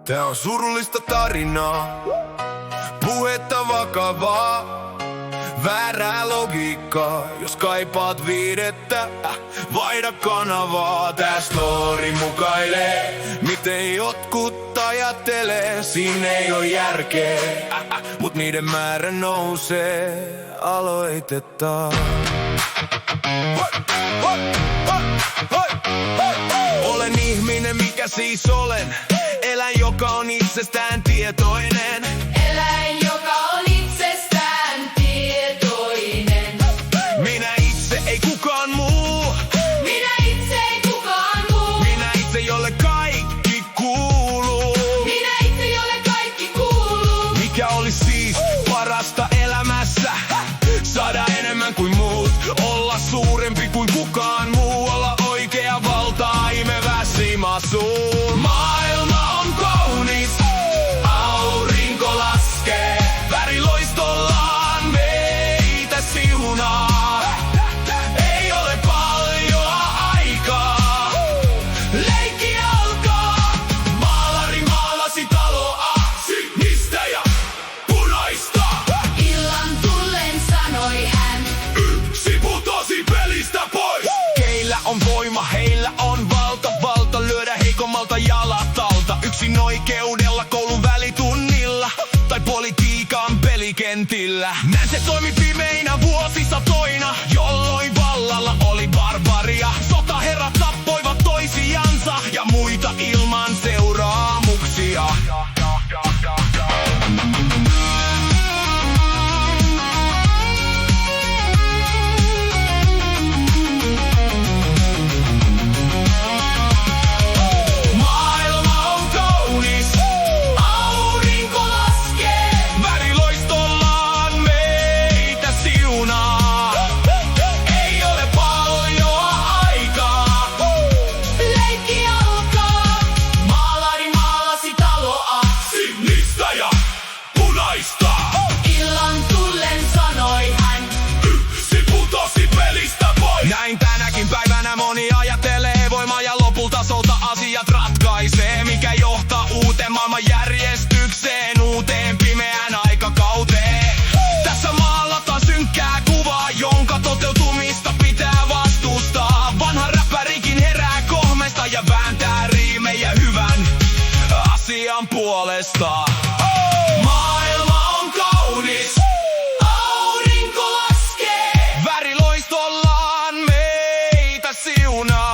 Tää on surullista tarinaa, puhetta vakavaa, väärää logiikkaa. Jos kaipaat viidettä, vaihda kanavaa. Tää story mukailee, miten jotkut ajattelee. Siinä ei oo järkeä, mut niiden määrä nousee. Aloitetaan. Olen ihminen, mikä siis olen. Eläin, joka on itsestään tietoinen. Eläin, joka on itsestään tietoinen. Minä itse, ei kukaan muu. Minä itse, ei kukaan muu. Minä itse, jolle kaikki kuuluu. Minä itse, jolle kaikki kuuluu. Mikä oli siis parasta elämässä? Saada enemmän kuin muut, olla suurempi kuin kukaan muu, olla oikea valtaa imevä simasuun. Maailma on kaunis, aurinko laskee, väriloistollaan meitä siunaa. Ei ole paljon aikaa, leikki alkaa. Maalari maalasi taloa, sinistä ja punaista. Illan tullen sanoi hän, Yksi putosi pelistä pois. Keillä on voima, heillä on valta lyödä heikommalta jalat alta. Yksin oikeudella koulun välitunnilla tai politiikan pelikentillä. Näin se toimi pimeinä vuosisatoina, jolloin vallalla oli barbaria. Sotaherrat tappoivat toisiansa ja muita ilman seuraamuksia. illan tullen sanoi hän, Yksi putosi pelistä pois. Näin tänäkin päivänä moni ajattelee, voima ja lopulta solta asiat ratkaisee. Mikä johtaa uuteen maailmanjärjestykseen, uuteen pimeään aikakauteen. Tässä maalataan synkkää kuvaa, jonka toteutumista pitää vastustaa. Vanha räppärikin herää kohmesta ja vääntää riimejä hyvän asian puolesta. Maailma on kaunis, aurinko laskee. väriloistollaan meitä siunaa.